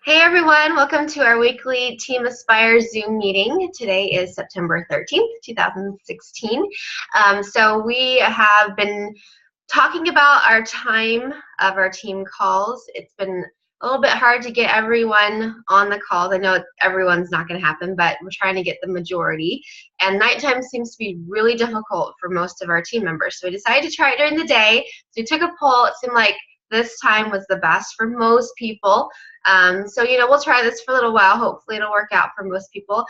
Hey everyone, welcome to our weekly Team Aspire Zoom meeting. Today is September 13th, 2016. So we have been talking about our time of our team calls. It's been a little bit hard to get everyone on the calls. I know everyone's not going to happen, but we're trying to get the majority. And nighttime seems to be really difficult for most of our team members. So we decided to try it during the day. So we took a poll. It seemed like this time was the best for most people. So, we'll try this for a little while. Hopefully it'll work out for most people.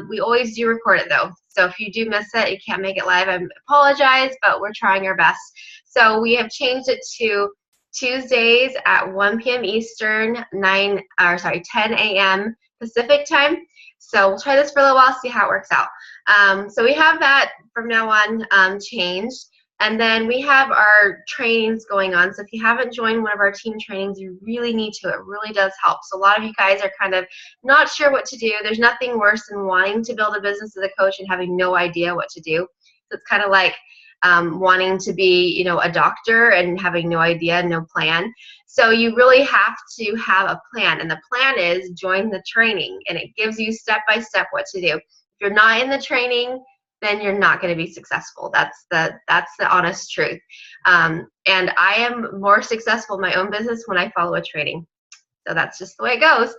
We always do record it though. So if you do miss it, you can't make it live, I apologize, but we're trying our best. So we have changed it to Tuesdays at 1 p.m. Eastern, 10 a.m. Pacific time. So we'll try this for a little while, see how it works out. So we have that from now on changed. And then we have our trainings going on. So if you haven't joined one of our team trainings, you really need to. It really does help. So a lot of you guys are kind of not sure what to do. There's nothing worse than wanting to build a business as a coach and having no idea what to do. So it's kind of like wanting to be, a doctor and having no idea, no plan. So you really have to have a plan. And the plan is join the training. And it gives you step-by-step what to do. If you're not in the training, then you're not going to be successful. That's the honest truth. And I am more successful in my own business when I follow a training. So that's just the way it goes.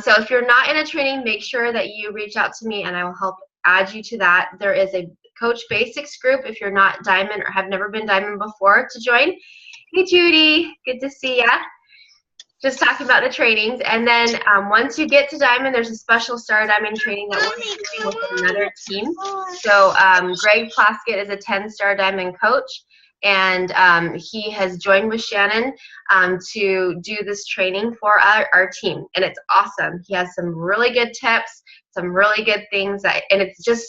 So if you're not in a training, make sure that you reach out to me and I will help add you to that. There is a Coach Basics group if you're not Diamond or have never been Diamond before to join. Hey Judy, good to see ya. Just talking about the trainings, and then once you get to Diamond, there's a special Star Diamond training that we're doing with another team. So Greg Plaskett is a 10-star Diamond coach, and he has joined with Shannon to do this training for our team, and it's awesome. He has some really good tips, some really good things, and it's just,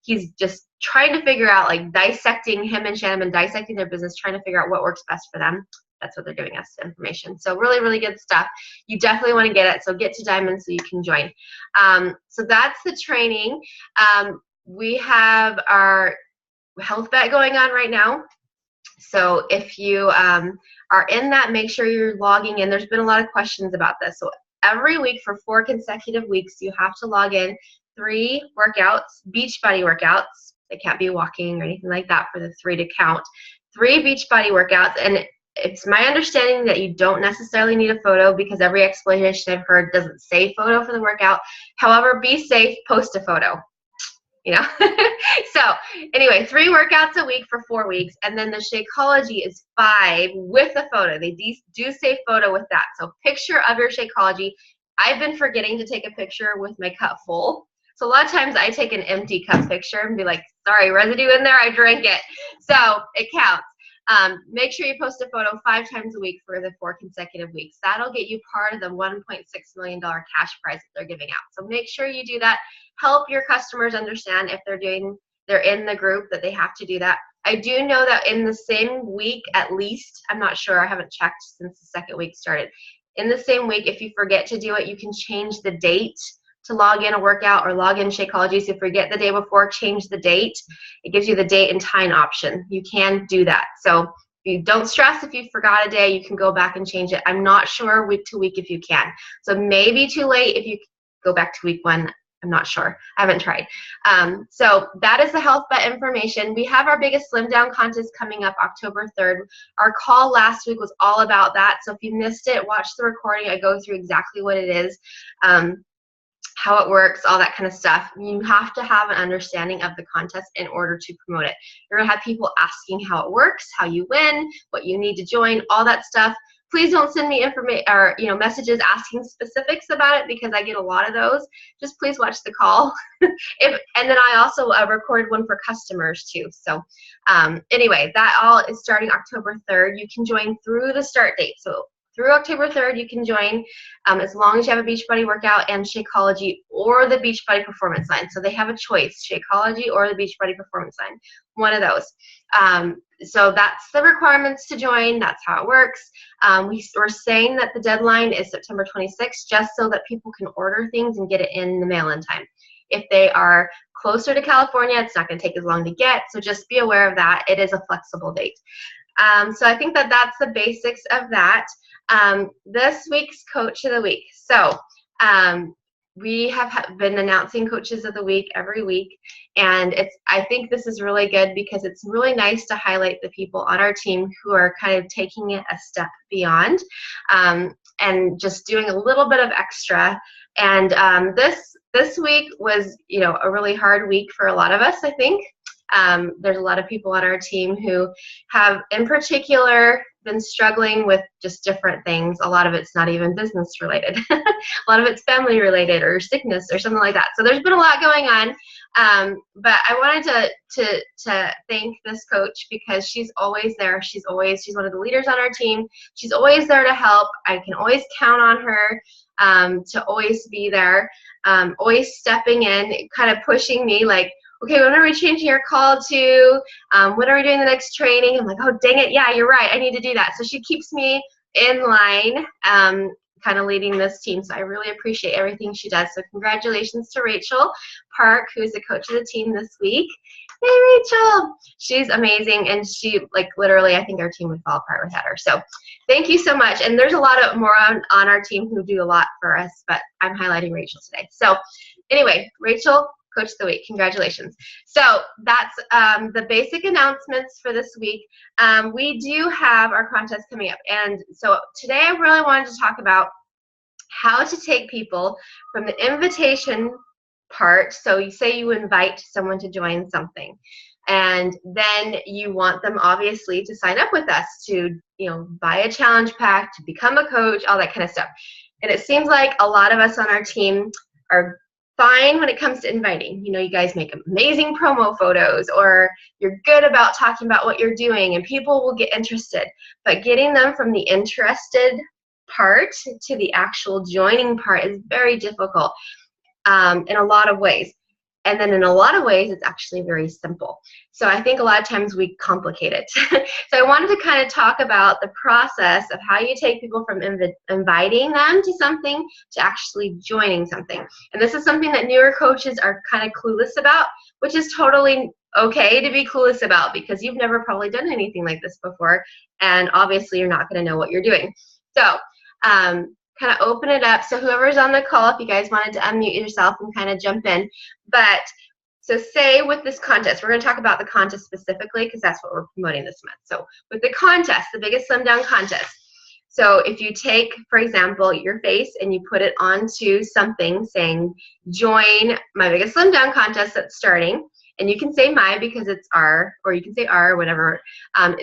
he's just trying to figure out, like dissecting him and Shannon and dissecting their business, trying to figure out what works best for them. That's what they're giving us information. So really, really good stuff. You definitely want to get it. So get to Diamond so you can join. So that's the training. We have our health bet going on right now. So if you are in that, make sure you're logging in. There's been a lot of questions about this. So every week for 4 consecutive weeks, you have to log in 3 workouts, Beachbody workouts. They can't be walking or anything like that for the 3 to count. 3 Beachbody workouts, and it's my understanding that you don't necessarily need a photo because every explanation I've heard doesn't say photo for the workout. However, be safe, post a photo. So anyway, 3 workouts a week for 4 weeks, and then the Shakeology is 5 with a photo. They do say photo with that. So picture of your Shakeology. I've been forgetting to take a picture with my cup full. So a lot of times I take an empty cup picture and be like, sorry, residue in there, I drank it. So it counts. Make sure you post a photo 5 times a week for the 4 consecutive weeks. That'll get you part of the $1.6 million cash prize that they're giving out. So make sure you do that. Help your customers understand if they're in the group that they have to do that. I do know that in the same week, at least, I'm not sure, I haven't checked since the 2nd week started. In the same week, if you forget to do it, you can change the date to log in a workout or log in Shakeology. So if you forget the day before, change the date. It gives you the date and time option. You can do that. So you don't stress if you forgot a day. You can go back and change it. I'm not sure week to week if you can. So maybe too late if you go back to week 1. I'm not sure. I haven't tried. So that is the health bet information. We have our biggest slim down contest coming up October 3rd. Our call last week was all about that. So if you missed it, watch the recording. I go through exactly what it is. How it works, all that kind of stuff. You have to have an understanding of the contest in order to promote it. You're going to have people asking how it works, how you win, what you need to join, all that stuff. Please don't send me information or messages asking specifics about it because I get a lot of those. Just please watch the call. And then I also recorded one for customers too. So anyway, that all is starting October 3rd. You can join through the start date. So through October 3rd, you can join as long as you have a Beachbody workout and Shakeology or the Beachbody Performance Line. So they have a choice, Shakeology or the Beachbody Performance Line, one of those. So that's the requirements to join. That's how it works. We're saying that the deadline is September 26th just so that people can order things and get it in the mail in time. If they are closer to California, it's not going to take as long to get, so just be aware of that. It is a flexible date. So I think that that's the basics of that. This week's Coach of the Week. So we have been announcing Coaches of the Week every week, and I think this is really good because it's really nice to highlight the people on our team who are kind of taking it a step beyond and just doing a little bit of extra. And this week was, a really hard week for a lot of us, I think. There's a lot of people on our team who have, in particular, been struggling with just different things. A lot of it's not even business related. A lot of it's family related or sickness or something like that. So there's been a lot going on. But I wanted to thank this coach because she's always there. She's one of the leaders on our team. She's always there to help. I can always count on her to always be there, always stepping in, kind of pushing me like, okay, when are we changing our call to? When are we doing the next training? I'm like, oh, dang it. Yeah, you're right. I need to do that. So she keeps me in line, kind of leading this team. So I really appreciate everything she does. So congratulations to Rachel Park, who's the coach of the team this week. Hey, Rachel. She's amazing. And she, literally, I think our team would fall apart without her. So thank you so much. And there's a lot of more on our team who do a lot for us, but I'm highlighting Rachel today. So anyway, Rachel, Coach of the Week. Congratulations. So that's the basic announcements for this week. We do have our contest coming up. And so today I really wanted to talk about how to take people from the invitation part. So you say you invite someone to join something. And then you want them obviously to sign up with us to, buy a challenge pack, to become a coach, all that kind of stuff. And it seems like a lot of us on our team are fine when it comes to inviting. You guys make amazing promo photos, or you're good about talking about what you're doing, and people will get interested. But getting them from the interested part to the actual joining part is very difficult in a lot of ways. And then in a lot of ways, it's actually very simple. So I think a lot of times we complicate it. So I wanted to kind of talk about the process of how you take people from inviting them to something to actually joining something. And this is something that newer coaches are kind of clueless about, which is totally okay to be clueless about because you've never probably done anything like this before. And obviously you're not going to know what you're doing. So kind of open it up. So whoever's on the call, if you guys wanted to unmute yourself and kind of jump in. But so say with this contest, we're going to talk about the contest specifically because that's what we're promoting this month. So with the contest, the Biggest Slim Down contest. So if you take, for example, your face and you put it onto something saying, join my Biggest Slim Down contest that's starting. And you can say my because it's our, or you can say our, whatever.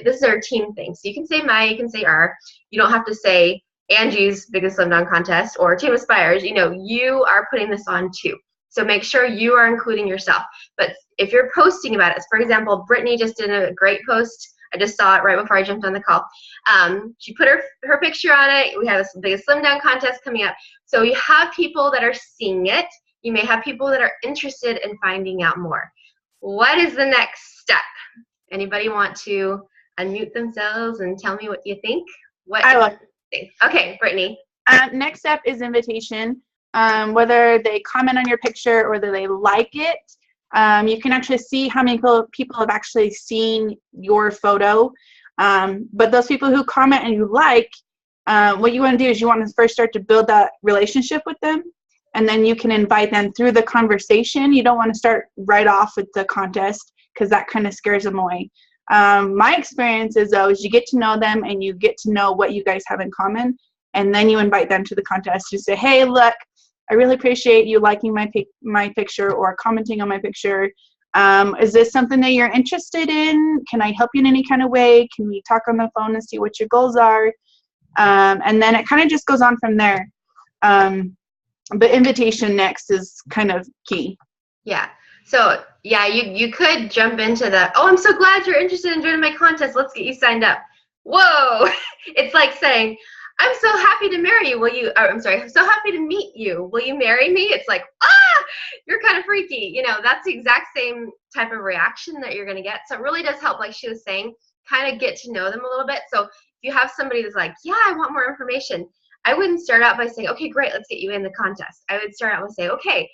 This is our team thing. So you can say my, you can say our. You don't have to say Angie's Biggest Slim Down contest or Team Aspires. You are putting this on too. So make sure you are including yourself. But if you're posting about it, for example, Brittany just did a great post. I just saw it right before I jumped on the call. She put her picture on it. We have a Biggest Slim Down contest coming up. So you have people that are seeing it. You may have people that are interested in finding out more. What is the next step? Anybody want to unmute themselves and tell me what you think? I like it. Okay, Brittany. Next step is invitation. Whether they comment on your picture or whether they like it, you can actually see how many people have actually seen your photo. But those people who comment and you like, what you want to do is you want to first start to build that relationship with them, and then you can invite them through the conversation. You don't want to start right off with the contest because that kind of scares them away. My experience is you get to know them and you get to know what you guys have in common, and then you invite them to the contest to say, hey, look, I really appreciate you liking my picture or commenting on my picture. Is this something that you're interested in? Can I help you in any kind of way? Can we talk on the phone and see what your goals are? And then it kind of just goes on from there. But invitation next is kind of key. Yeah. So yeah, you could jump into the, oh, I'm so glad you're interested in joining my contest. Let's get you signed up. Whoa. It's like saying, I'm so happy to marry you. I'm so happy to meet you. Will you marry me? It's like, you're kind of freaky. That's the exact same type of reaction that you're going to get. So it really does help, like she was saying, kind of get to know them a little bit. So if you have somebody that's like, yeah, I want more information, I wouldn't start out by saying, okay, great, let's get you in the contest. I would start out with say, okay,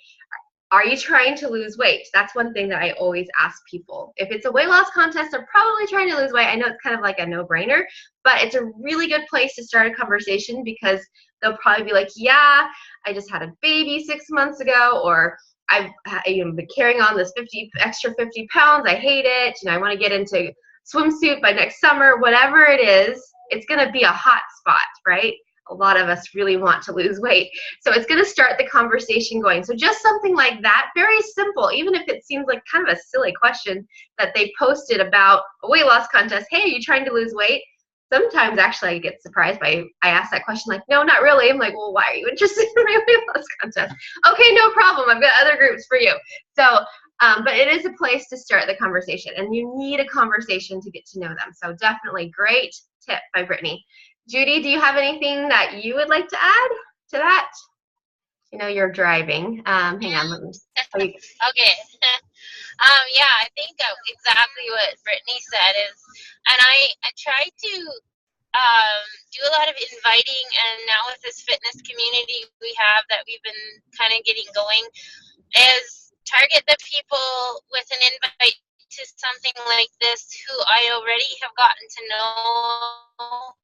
are you trying to lose weight? That's one thing that I always ask people. If it's a weight loss contest, they're probably trying to lose weight. I know it's kind of like a no-brainer, but it's a really good place to start a conversation because they'll probably be like, yeah, I just had a baby 6 months ago, or I've been carrying on this extra 50 pounds. I hate it. I want to get into swimsuit by next summer. Whatever it is, it's going to be a hot spot, right? A lot of us really want to lose weight. So it's going to start the conversation going. So just something like that, very simple, even if it seems like kind of a silly question that they posted about a weight loss contest. Hey, are you trying to lose weight? Sometimes actually I get surprised by, I ask that question like, no, not really. I'm like, well, why are you interested in my weight loss contest? Okay, no problem. I've got other groups for you. So, but it is a place to start the conversation, and you need a conversation to get to know them. So definitely great tip by Brittany. Judy, do you have anything that you would like to add to that? You're driving. Hang on. Let me. Okay. Yeah, I think exactly what Brittany said is, and I try to do a lot of inviting, and now with this fitness community we have that we've been kind of getting going, is target the people with an invite to something like this who I already have gotten to know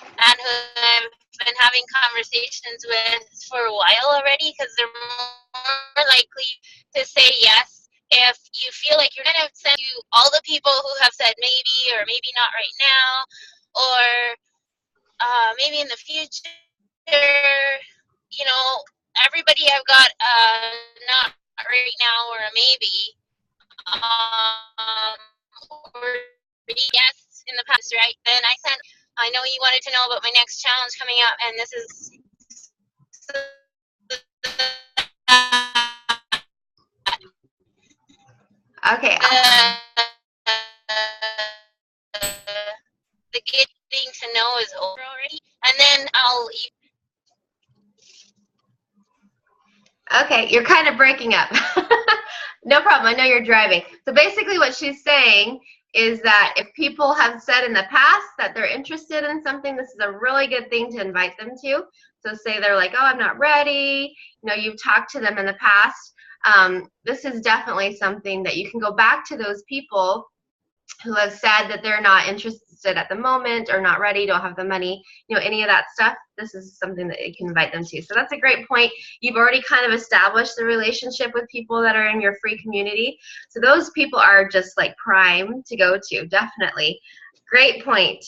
and who I've been having conversations with for a while already, because they're more likely to say yes if you feel like you're going to send you all the people who have said maybe or maybe not right now, or maybe in the future. Everybody I've got not right now or a maybe, or yes in the past, right? Then I know you wanted to know about my next challenge coming up, and this is Okay. The getting to know is over already, and then I'll. Okay, you're kind of breaking up. No problem. I know you're driving. So basically what she's saying is that if people have said in the past that they're interested in something, this is a really good thing to invite them to. So say they're like, oh, I'm not ready. You've talked to them in the past. This is definitely something that you can go back to those people who have said that they're not interested at the moment or not ready, don't have the money, any of that stuff. This is something that you can invite them to. So that's a great point. You've already kind of established the relationship with people that are in your free community. So those people are just like prime to go to, definitely. Great point.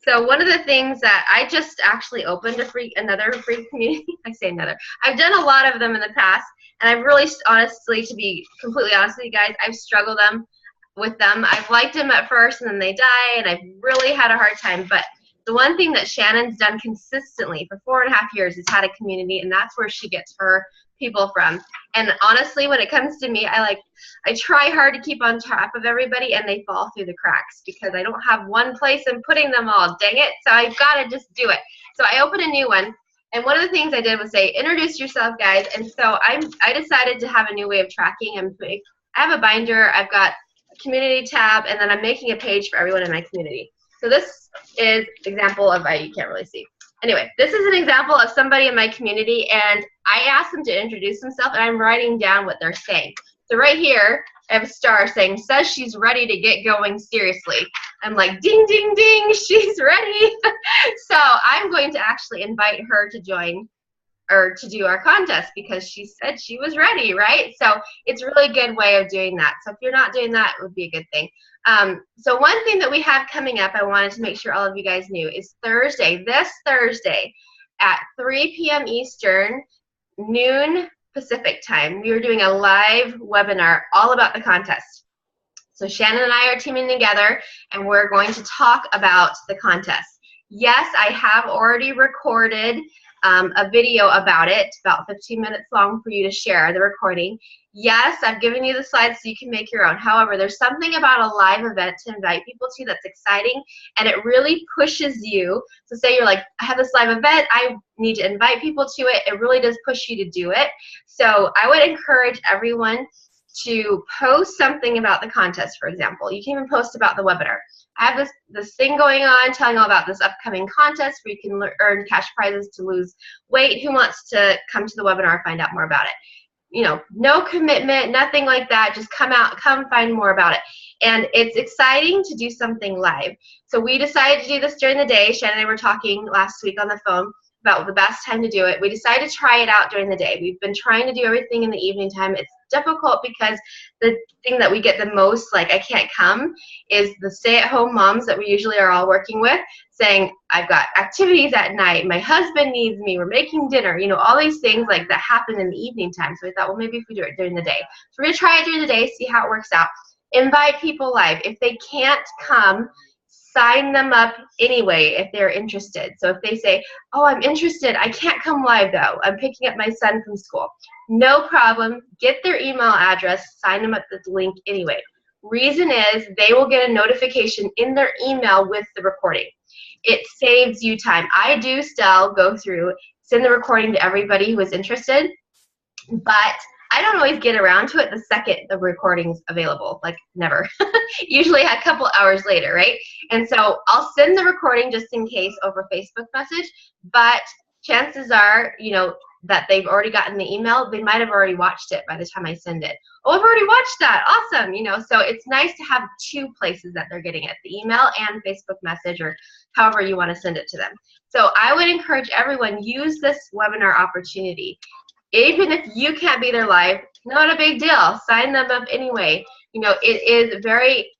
So one of the things that I just actually opened another free community. I say another. I've done a lot of them in the past, and I've really, honestly, to be completely honest with you guys, I've struggled with them. I've liked them at first, and then they die, and I've really had a hard time. But the one thing that Shannon's done consistently for 4.5 years is had a community, and that's where she gets her people from. And honestly, when it comes to me, I try hard to keep on top of everybody, and they fall through the cracks because I don't have one place I'm putting them all. Dang it! So I've got to just do it. So I opened a new one, and one of the things I did was say, introduce yourself, guys. And so I decided to have a new way of tracking. I have a binder. I've got community tab, and then I'm making a page for everyone in my community. So this is an example of, you can't really see. Anyway, this is an example of somebody in my community, and I asked them to introduce themselves, and I'm writing down what they're saying. So right here, I have a star saying, says she's ready to get going seriously. I'm like, ding, ding, ding, she's ready. So I'm going to actually invite her to join or to do our contest because she said she was ready, right? So it's a really good way of doing that. So if you're not doing that, it would be a good thing. So one thing that we have coming up, I wanted to make sure all of you guys knew, is this Thursday at 3 p.m. Eastern, noon Pacific time. We are doing a live webinar all about the contest. So Shannon and I are teaming together, and we're going to talk about the contest. Yes, I have already recorded a video about it, about 15 minutes long for you to share the recording. Yes, I've given you the slides so you can make your own. However, there's something about a live event to invite people to that's exciting, and it really pushes you. So say you're like, I have this live event, I need to invite people to it. It really does push you to do it. So I would encourage everyone to post something about the contest, for example. You can even post about the webinar. I have this thing going on telling all about this upcoming contest where you can earn cash prizes to lose weight. Who wants to come to the webinar and find out more about it? You know, no commitment, nothing like that. Just come find more about it. And it's exciting to do something live. So we decided to do this during the day. Shannon and I were talking last week on the phone about the best time to do it. We decided to try it out during the day. We've been trying to do everything in the evening time. It's difficult because the thing that we get the most, like I can't come, is the stay-at-home moms that we usually are all working with saying, I've got activities at night, my husband needs me, we're making dinner, you know, all these things like that happen in the evening time. So we thought, well, maybe if we do it during the day. So we're gonna try it during the day, see how it works out. Invite people live. If they can't come, sign them up anyway if they're interested. So if they say, oh, I'm interested, I can't come live though, I'm picking up my son from school. No problem, get their email address, sign them up the link anyway. Reason is they will get a notification in their email with the recording. It saves you time. I do still go through, send the recording to everybody who is interested, but I don't always get around to it the second the recording's available, like never. Usually a couple hours later, right? And so I'll send the recording just in case over Facebook message, but chances are, you know, that they've already gotten the email. They might have already watched it by the time I send it. Oh, I've already watched that. Awesome. You know, so it's nice to have two places that they're getting it, the email and Facebook message, or however you want to send it to them. So I would encourage everyone, use this webinar opportunity. Even if you can't be there live, not a big deal. Sign them up anyway. You know, it is very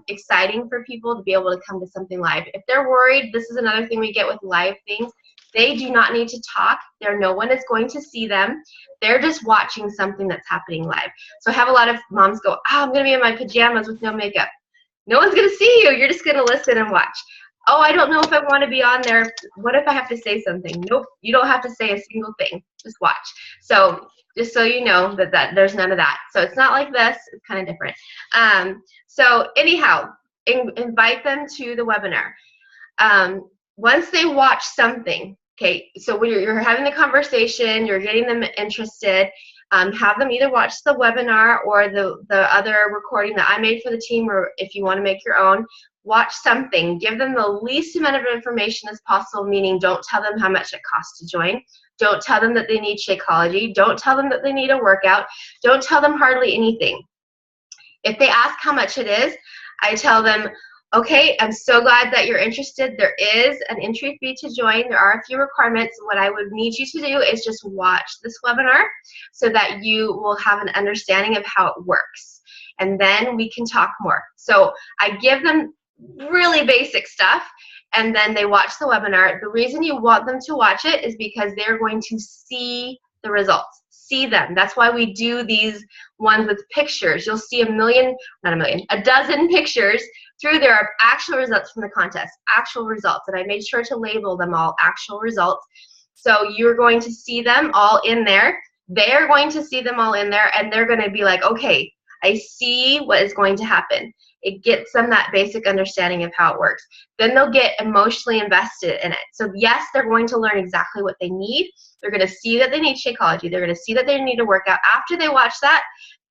exciting for people to be able to come to something live. If they're worried, this is another thing we get with live things. They do not need to talk. No one is going to see them. They're just watching something that's happening live. So I have a lot of moms go, oh, I'm going to be in my pajamas with no makeup. No one's going to see you. You're just going to listen and watch. Oh, I don't know if I want to be on there. What if I have to say something? Nope, you don't have to say a single thing. Just watch. So just so you know that there's none of that. So it's not like this. It's kind of different. So anyhow, invite them to the webinar. Once they watch something, okay, so when you're having the conversation, you're getting them interested, have them either watch the webinar or the other recording that I made for the team, or if you want to make your own, watch something. Give them the least amount of information as possible, meaning don't tell them how much it costs to join. Don't tell them that they need Shakeology. Don't tell them that they need a workout. Don't tell them hardly anything. If they ask how much it is, I tell them, okay, I'm so glad that you're interested. There is an entry fee to join. There are a few requirements. What I would need you to do is just watch this webinar so that you will have an understanding of how it works. And then we can talk more. So I give them really basic stuff, and then they watch the webinar. The reason you want them to watch it is because they're going to see the results. See them. That's why we do these ones with pictures. You'll see a dozen pictures through there of actual results from the contest, actual results. And I made sure to label them all actual results. So you're going to see them all in there. They're going to see them all in there, and they're going to be like, okay, I see what is going to happen. It gets them that basic understanding of how it works. Then they'll get emotionally invested in it. So yes, they're going to learn exactly what they need. They're going to see that they need Shakeology. They're going to see that they need a workout. After they watch that,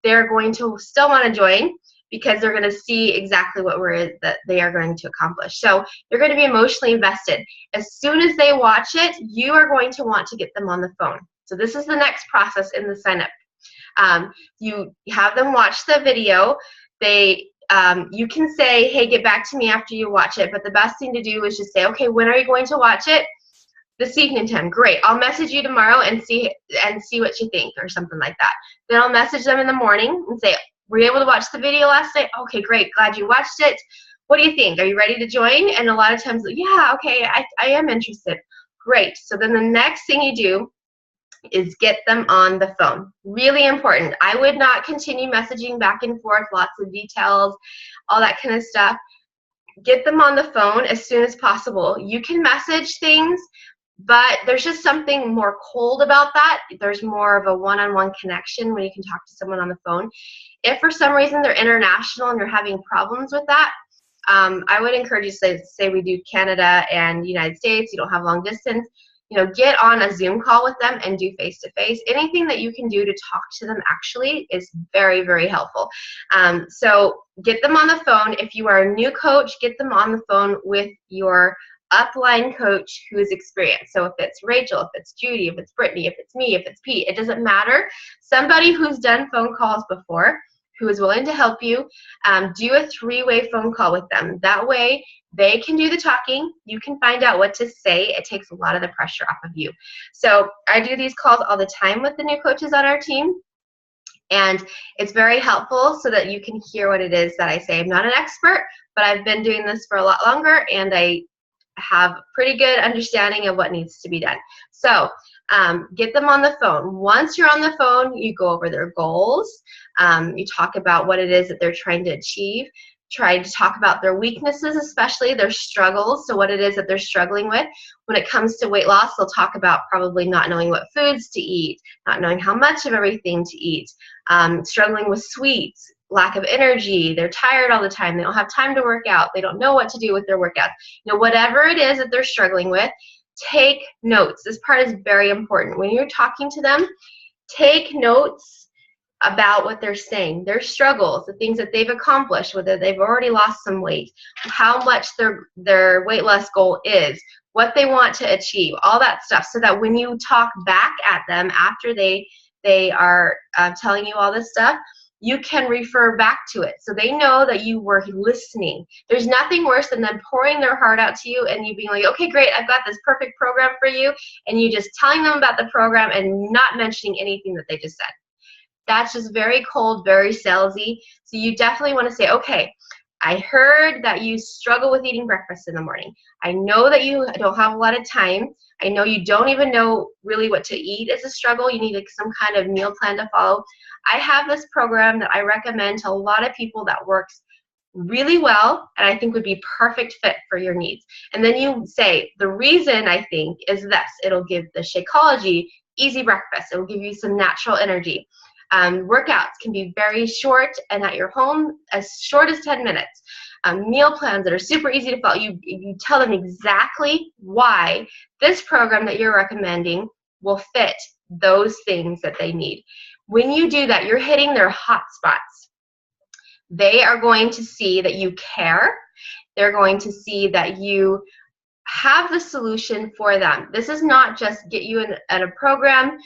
they're going to still want to join because they're going to see exactly what that they are going to accomplish. So they're going to be emotionally invested. As soon as they watch it, you are going to want to get them on the phone. So this is the next process in the sign up. You have them watch the video. You can say, hey, get back to me after you watch it, but the best thing to do is just say, okay, when are you going to watch it? This evening time. Great. I'll message you tomorrow and see what you think, or something like that. Then I'll message them in the morning and say, were you able to watch the video last night? Okay, great. Glad you watched it. What do you think? Are you ready to join? And a lot of times, yeah, okay, I am interested. Great. So then the next thing you do is get them on the phone. Really important. I would not continue messaging back and forth, lots of details, all that kind of stuff. Get them on the phone as soon as possible. You can message things, but there's just something more cold about that. There's more of a one-on-one connection when you can talk to someone on the phone. If for some reason they're international and you're having problems with that, I would encourage you to say we do Canada and United States, you don't have long distance, get on a Zoom call with them and do face-to-face. Anything that you can do to talk to them actually is very, very helpful. So get them on the phone. If you are a new coach, get them on the phone with your upline coach who is experienced. So if it's Rachel, if it's Judy, if it's Brittany, if it's me, if it's Pete, it doesn't matter. Somebody who's done phone calls before, who is willing to help you, do a 3-way phone call with them. That way, they can do the talking. You can find out what to say. It takes a lot of the pressure off of you. So I do these calls all the time with the new coaches on our team. And it's very helpful so that you can hear what it is that I say. I'm not an expert, but I've been doing this for a lot longer, and I have pretty good understanding of what needs to be done. So get them on the phone. Once you're on the phone, you go over their goals. You talk about what it is that they're trying to achieve. Try to talk about their weaknesses, especially their struggles, so what it is that they're struggling with. When it comes to weight loss, they'll talk about probably not knowing what foods to eat, not knowing how much of everything to eat, struggling with sweets, lack of energy, they're tired all the time, they don't have time to work out, they don't know what to do with their workouts. Whatever it is that they're struggling with, take notes. This part is very important. When you're talking to them, take notes about what they're saying, their struggles, the things that they've accomplished, whether they've already lost some weight, how much their weight loss goal is, what they want to achieve, all that stuff, so that when you talk back at them after they are telling you all this stuff, you can refer back to it so they know that you were listening. There's nothing worse than them pouring their heart out to you and you being like, okay, great, I've got this perfect program for you, and you just telling them about the program and not mentioning anything that they just said. That's just very cold, very salesy. So you definitely want to say, okay, I heard that you struggle with eating breakfast in the morning. I know that you don't have a lot of time. I know you don't even know really what to eat is a struggle. You need some kind of meal plan to follow. I have this program that I recommend to a lot of people that works really well and I think would be perfect fit for your needs. And then you say, the reason I think is this. It'll give the Shakeology easy breakfast. It will give you some natural energy. Workouts can be very short and at your home, as short as 10 minutes. Meal plans that are super easy to follow. You tell them exactly why this program that you're recommending will fit those things that they need. When you do that, you're hitting their hot spots. They are going to see that you care. They're going to see that you have the solution for them. This is not just get you in a program,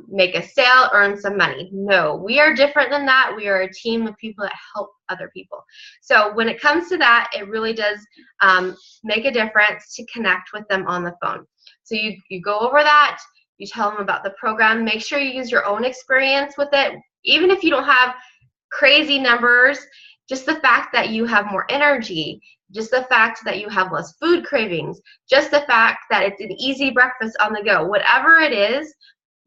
make a sale, earn some money. No, we are different than that. We are a team of people that help other people. So when it comes to that, it really does make a difference to connect with them on the phone. So you go over that, you tell them about the program, make sure you use your own experience with it. Even if you don't have crazy numbers, just the fact that you have more energy, just the fact that you have less food cravings, just the fact that it's an easy breakfast on the go, whatever it is,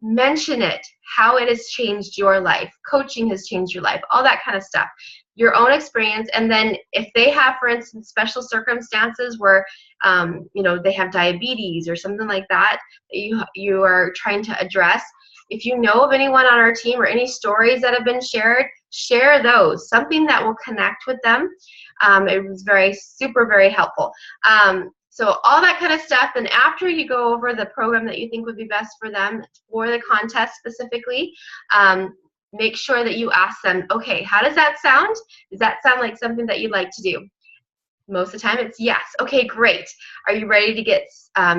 mention it, how it has changed your life, coaching has changed your life, all that kind of stuff, your own experience. And then if they have, for instance, special circumstances where they have diabetes or something like that you are trying to address, if you know of anyone on our team or any stories that have been shared, share those, something that will connect with them. It was very helpful. So all that kind of stuff. And after you go over the program that you think would be best for them for the contest specifically, make sure that you ask them, okay, how does that sound? Does that sound like something that you'd like to do? Most of the time it's yes. Okay, great. Are you ready to get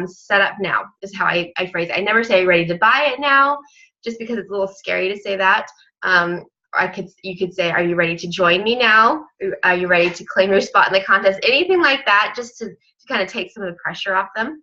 set up now? Is how I phrase it. I never say, are you ready to buy it now? Just because it's a little scary to say that. You could say, are you ready to join me now? Are you ready to claim your spot in the contest? Anything like that, just to kind of take some of the pressure off them.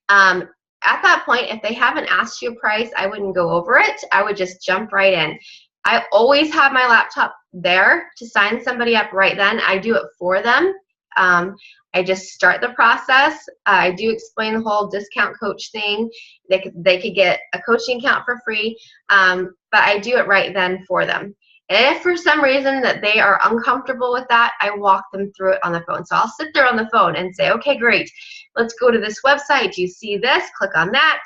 At that point, if they haven't asked you a price, I wouldn't go over it. I would just jump right in. I always have my laptop there to sign somebody up right then. I do it for them. I just start the process. I do explain the whole discount coach thing. They could get a coaching account for free, but I do it right then for them. And if for some reason that they are uncomfortable with that, I walk them through it on the phone. So I'll sit there on the phone and say, okay, great. Let's go to this website. Do you see this? Click on that.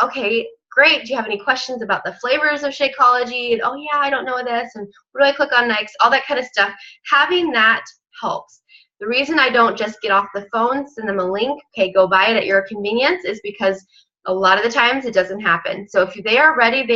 Okay, great. Do you have any questions about the flavors of Shakeology? And oh yeah, I don't know this. And what do I click on next? All that kind of stuff. Having that helps. The reason I don't just get off the phone, send them a link, okay, go buy it at your convenience, is because a lot of the times it doesn't happen. So if they are ready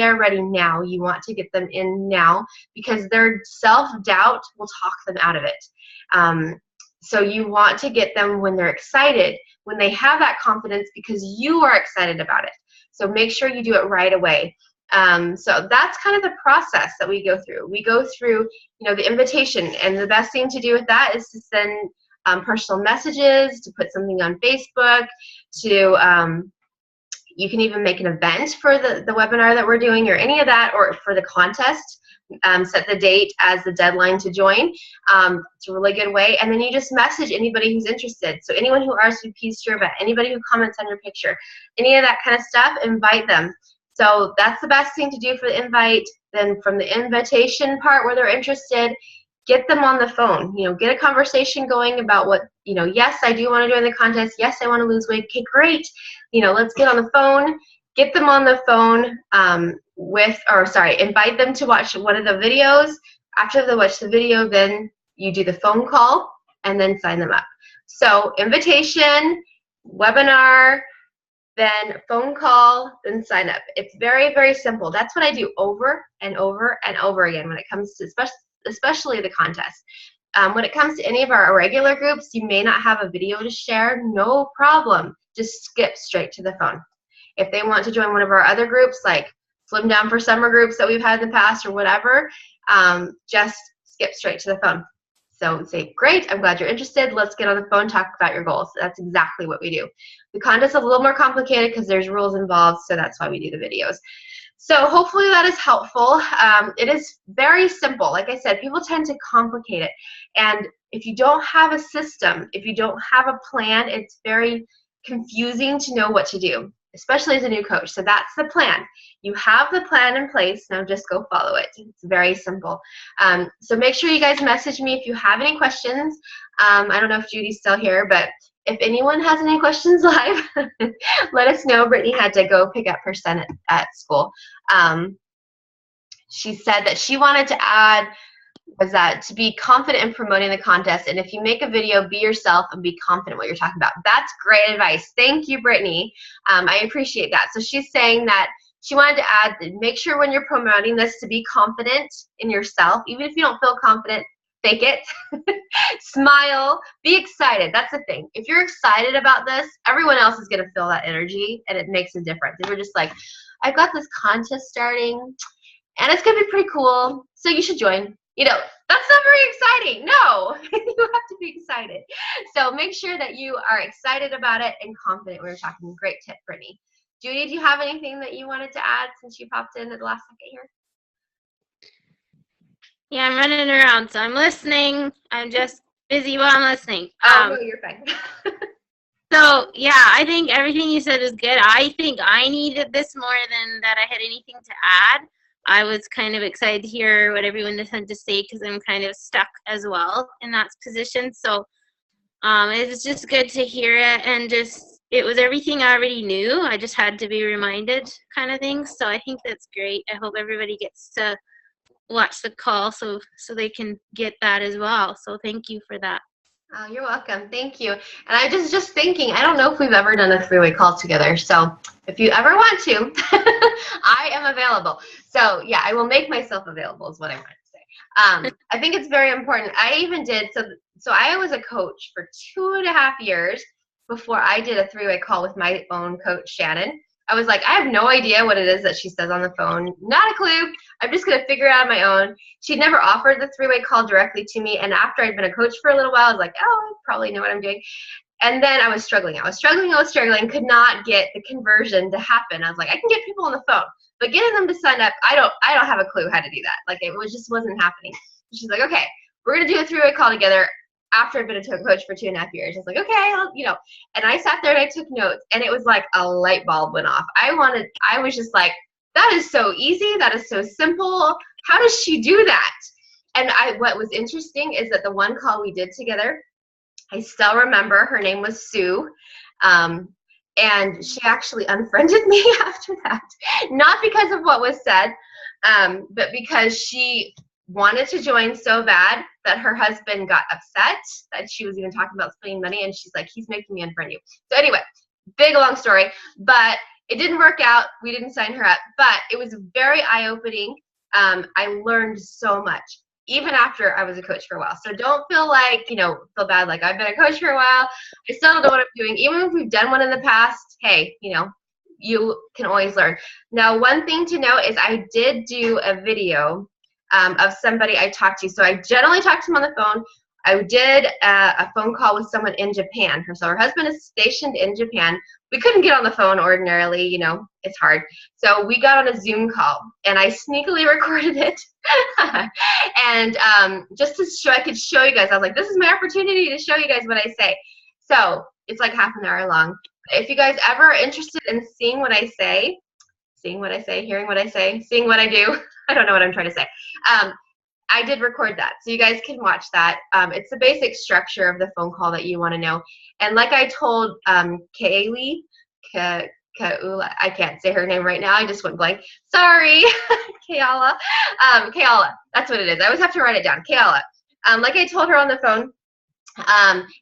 now. You want to get them in now because their self-doubt will talk them out of it. So you want to get them when they're excited, when they have that confidence because you are excited about it. So make sure you do it right away. So that's kind of the process that we go through. We go through, the invitation, and the best thing to do with that is to send personal messages, to put something on Facebook, to you can even make an event for the webinar that we're doing or any of that, or for the contest. Set the date as the deadline to join. It's a really good way. And then you just message anybody who's interested. So anyone who RSVPs to your event, anybody who comments on your picture, any of that kind of stuff, invite them. So that's the best thing to do for the invite. Then from the invitation part where they're interested, get them on the phone. Get a conversation going about what, yes, I do want to join the contest. Yes, I want to lose weight. Okay, great. Let's get on the phone. Get them on the phone invite them to watch one of the videos. After they watch the video, then you do the phone call and then sign them up. So invitation, webinar, then phone call, then sign up. It's very, very simple. That's what I do over and over and over again when it comes to especially the contest. When it comes to any of our regular groups, you may not have a video to share. No problem. Just skip straight to the phone. If they want to join one of our other groups, like Slim Down for Summer groups that we've had in the past or whatever, just skip straight to the phone. So say, great, I'm glad you're interested. Let's get on the phone, talk about your goals. That's exactly what we do. The contest is a little more complicated because there's rules involved, so that's why we do the videos. So hopefully that is helpful. It is very simple. Like I said, people tend to complicate it. And if you don't have a system, if you don't have a plan, it's very confusing to know what to do, especially as a new coach. So that's the plan. You have the plan in place. Now just go follow it. It's very simple. So make sure you guys message me if you have any questions. I don't know if Judy's still here, but if anyone has any questions live, let us know. Brittany had to go pick up her son at school. She said that she wanted to add to be confident in promoting the contest. And if you make a video, be yourself and be confident what you're talking about. That's great advice. Thank you, Brittany. I appreciate that. So she's saying that she wanted to add, make sure when you're promoting this to be confident in yourself. Even if you don't feel confident, fake it. Smile. Be excited. That's the thing. If you're excited about this, everyone else is going to feel that energy, and it makes a difference. If you're just like, I've got this contest starting, and it's going to be pretty cool, so you should join. That's not very exciting. No, you have to be excited. So make sure that you are excited about it and confident when you're talking. Great tip, Brittany. Judy, do you have anything that you wanted to add since you popped in at the last second here? Yeah, I'm running around, so I'm listening. I'm just busy while I'm listening. No, you're fine. So, yeah, I think everything you said is good. I think I needed this more than that I had anything to add. I was kind of excited to hear what everyone had to say because I'm kind of stuck as well in that position. So it was just good to hear it, and it was everything I already knew. I just had to be reminded kind of thing. So I think that's great. I hope everybody gets to watch the call so they can get that as well. So thank you for that. Oh, you're welcome. Thank you. And I just thinking, I don't know if we've ever done a three-way call together. So if you ever want to, I am available. So yeah, I will make myself available is what I wanted to say. I think it's very important. I even did, so I was a coach for 2.5 years before I did a three-way call with my own coach, Shannon. I was like, I have no idea what it is that she says on the phone. Not a clue. I'm just going to figure it out on my own. She'd never offered the three-way call directly to me. And after I'd been a coach for a little while, I was like, oh, I probably know what I'm doing. And then I was struggling. Could not get the conversion to happen. I was like, I can get people on the phone, but getting them to sign up, I don't have a clue how to do that. Like it just wasn't happening. She's like, okay, we're going to do a three-way call together. After I'd been a coach for 2.5 years, I was like, okay, and I sat there and I took notes, and it was like a light bulb went off. I was just like, that is so easy. That is so simple. How does she do that? And what was interesting is that the one call we did together, I still remember her name was Sue. And she actually unfriended me after that. Not because of what was said, but because she wanted to join so bad that her husband got upset that she was even talking about spending money, and she's like, he's making me unfriend you. So anyway, big long story, but it didn't work out. We didn't sign her up, but it was very eye-opening. I learned so much, even after I was a coach for a while. So don't feel like, feel bad, like I've been a coach for a while, I still don't know what I'm doing. Even if we've done one in the past, hey, you can always learn. Now, one thing to note is I did do a video of somebody I talked to. So I generally talk to them on the phone. I did a phone call with someone in Japan. So her husband is stationed in Japan. We couldn't get on the phone ordinarily, it's hard. So we got on a Zoom call, and I sneakily recorded it. And just to show, I could show you guys, I was like, this is my opportunity to show you guys what I say. So it's like half an hour long. If you guys ever are interested in seeing what I say, hearing what I say, seeing what I do, I don't know what I'm trying to say. I did record that, so you guys can watch that. It's the basic structure of the phone call that you want to know. And like I told Kaylee, Kaula, I can't say her name right now, I just went blank. Sorry, Kayala. Kayala, that's what it is. I always have to write it down, Kayala. Like I told her on the phone,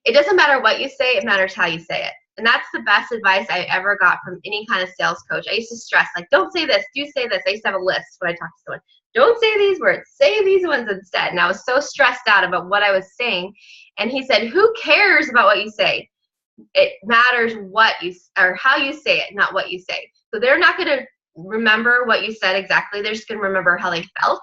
it doesn't matter what you say, it matters how you say it. And that's the best advice I ever got from any kind of sales coach. I used to stress, like, don't say this, do say this. I used to have a list when I talked to someone. Don't say these words, say these ones instead. And I was so stressed out about what I was saying. And he said, who cares about what you say? It matters what you, or how you say it, not what you say. So they're not going to remember what you said exactly. They're just going to remember how they felt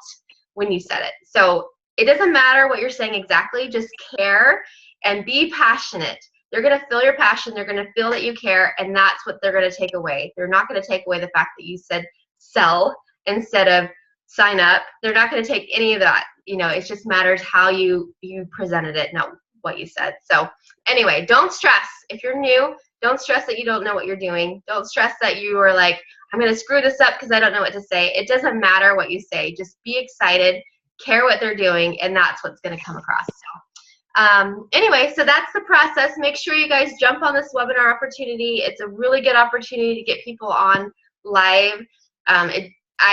when you said it. So it doesn't matter what you're saying exactly, just care and be passionate. They're going to feel your passion. They're going to feel that you care, and that's what they're going to take away. They're not going to take away the fact that you said sell instead of sign up. They're not going to take any of that. It just matters how you presented it, not what you said. So anyway, don't stress. If you're new, don't stress that you don't know what you're doing. Don't stress that you are like, I'm going to screw this up because I don't know what to say. It doesn't matter what you say. Just be excited, care what they're doing, and that's what's going to come across. So anyway, so that's the process. Make sure you guys jump on this webinar opportunity. It's a really good opportunity to get people on live.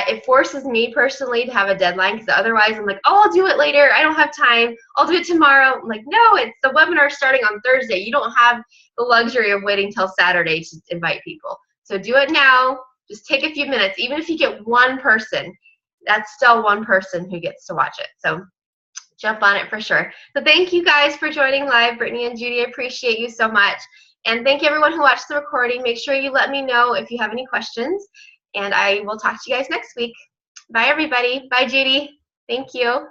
It forces me personally to have a deadline, because otherwise I'm like, oh, I'll do it later. I don't have time. I'll do it tomorrow. I'm like, no, it's the webinar starting on Thursday. You don't have the luxury of waiting till Saturday to invite people. So do it now. Just take a few minutes. Even if you get one person, that's still one person who gets to watch it. So jump on it for sure. So thank you guys for joining live. Brittany and Judy, I appreciate you so much. And thank you everyone who watched the recording. Make sure you let me know if you have any questions. And I will talk to you guys next week. Bye everybody. Bye Judy. Thank you.